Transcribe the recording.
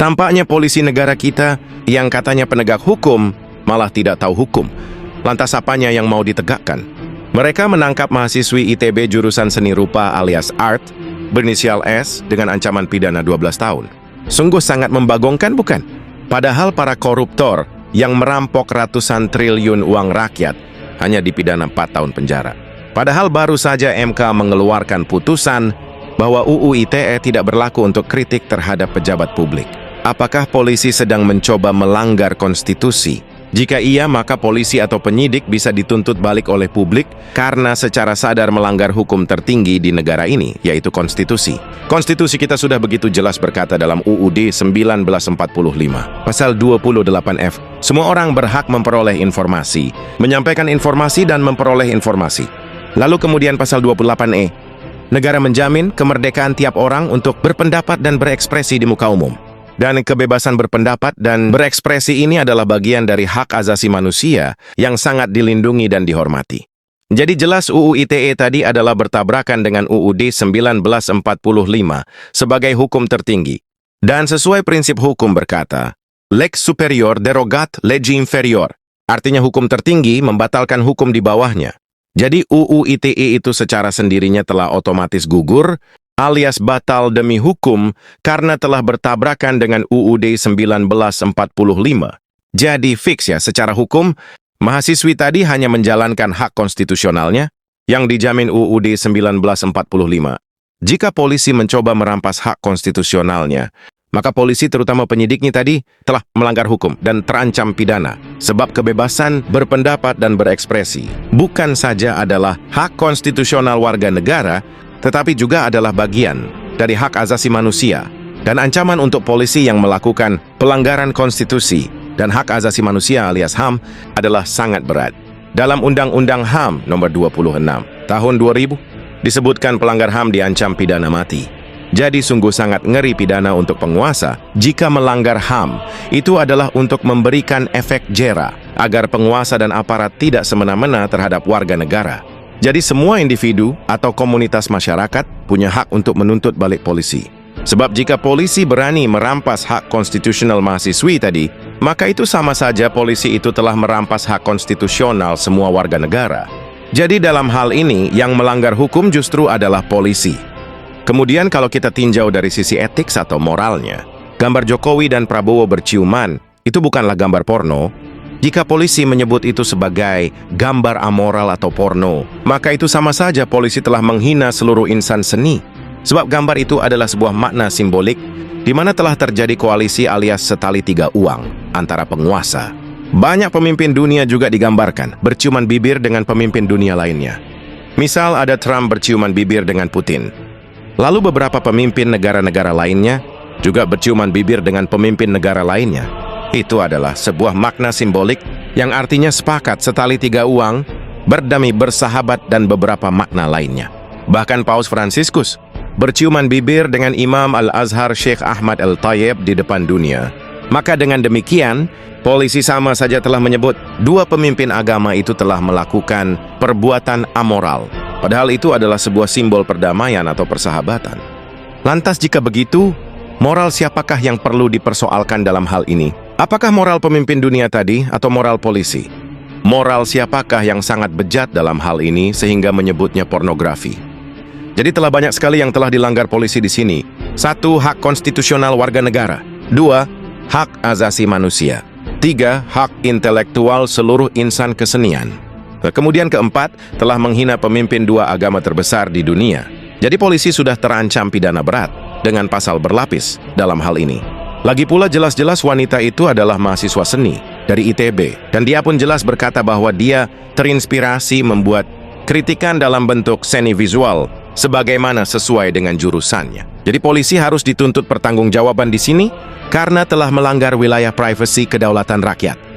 Tampaknya polisi negara kita yang katanya penegak hukum malah tidak tahu hukum. Lantas apanya yang mau ditegakkan? Mereka menangkap mahasiswi ITB jurusan seni rupa alias art berinisial S dengan ancaman pidana 12 tahun. Sungguh sangat membagongkan, bukan? Padahal para koruptor yang merampok ratusan triliun uang rakyat hanya dipidana 4 tahun penjara. Padahal baru saja MK mengeluarkan putusan bahwa UU ITE tidak berlaku untuk kritik terhadap pejabat publik. Apakah polisi sedang mencoba melanggar konstitusi? Jika iya, maka polisi atau penyidik bisa dituntut balik oleh publik karena secara sadar melanggar hukum tertinggi di negara ini, yaitu konstitusi. Konstitusi kita sudah begitu jelas berkata dalam UUD 1945, pasal 28F, semua orang berhak memperoleh informasi, menyampaikan informasi dan memperoleh informasi. Lalu kemudian pasal 28E, negara menjamin kemerdekaan tiap orang untuk berpendapat dan berekspresi di muka umum. Dan kebebasan berpendapat dan berekspresi ini adalah bagian dari hak asasi manusia yang sangat dilindungi dan dihormati. Jadi jelas UU ITE tadi adalah bertabrakan dengan UUD 1945 sebagai hukum tertinggi. Dan sesuai prinsip hukum berkata, lex superior derogat legi inferior. Artinya hukum tertinggi membatalkan hukum di bawahnya. Jadi UU ITE itu secara sendirinya telah otomatis gugur, alias batal demi hukum karena telah bertabrakan dengan UUD 1945. Jadi fix ya, secara hukum, mahasiswi tadi hanya menjalankan hak konstitusionalnya yang dijamin UUD 1945. Jika polisi mencoba merampas hak konstitusionalnya, maka polisi terutama penyidiknya tadi telah melanggar hukum dan terancam pidana. Sebab kebebasan berpendapat dan berekspresi bukan saja adalah hak konstitusional warga negara, tetapi juga adalah bagian dari hak asasi manusia. Dan ancaman untuk polisi yang melakukan pelanggaran konstitusi dan hak asasi manusia alias HAM adalah sangat berat. Dalam Undang-Undang HAM nomor 26 tahun 2000 disebutkan pelanggar HAM diancam pidana mati. Jadi sungguh sangat ngeri pidana untuk penguasa jika melanggar HAM. Itu adalah untuk memberikan efek jera agar penguasa dan aparat tidak semena-mena terhadap warga negara. Jadi semua individu atau komunitas masyarakat punya hak untuk menuntut balik polisi. Sebab jika polisi berani merampas hak konstitusional mahasiswi tadi, maka itu sama saja polisi itu telah merampas hak konstitusional semua warga negara. Jadi dalam hal ini yang melanggar hukum justru adalah polisi. Kemudian kalau kita tinjau dari sisi etik atau moralnya, gambar Jokowi dan Prabowo berciuman itu bukanlah gambar porno. Jika polisi menyebut itu sebagai gambar amoral atau porno, maka itu sama saja polisi telah menghina seluruh insan seni. Sebab gambar itu adalah sebuah makna simbolik di mana telah terjadi koalisi alias setali tiga uang antara penguasa. Banyak pemimpin dunia juga digambarkan berciuman bibir dengan pemimpin dunia lainnya. Misal ada Trump berciuman bibir dengan Putin. Lalu beberapa pemimpin negara-negara lainnya juga berciuman bibir dengan pemimpin negara lainnya. Itu adalah sebuah makna simbolik yang artinya sepakat setali tiga uang, berdamai bersahabat dan beberapa makna lainnya. Bahkan Paus Fransiskus berciuman bibir dengan Imam Al-Azhar Sheikh Ahmad Al-Tayyib di depan dunia. Maka dengan demikian, polisi sama saja telah menyebut dua pemimpin agama itu telah melakukan perbuatan amoral. Padahal itu adalah sebuah simbol perdamaian atau persahabatan. Lantas jika begitu, moral siapakah yang perlu dipersoalkan dalam hal ini? Apakah moral pemimpin dunia tadi atau moral polisi? Moral siapakah yang sangat bejat dalam hal ini sehingga menyebutnya pornografi? Jadi telah banyak sekali yang telah dilanggar polisi di sini. 1. Hak konstitusional warga negara. 2. Hak asasi manusia. 3. Hak intelektual seluruh insan kesenian. Kemudian keempat, telah menghina pemimpin dua agama terbesar di dunia. Jadi polisi sudah terancam pidana berat dengan pasal berlapis dalam hal ini. Lagi pula jelas-jelas wanita itu adalah mahasiswa seni dari ITB. Dan dia pun jelas berkata bahwa dia terinspirasi membuat kritikan dalam bentuk seni visual sebagaimana sesuai dengan jurusannya. Jadi polisi harus dituntut pertanggungjawaban di sini karena telah melanggar wilayah privasi kedaulatan rakyat.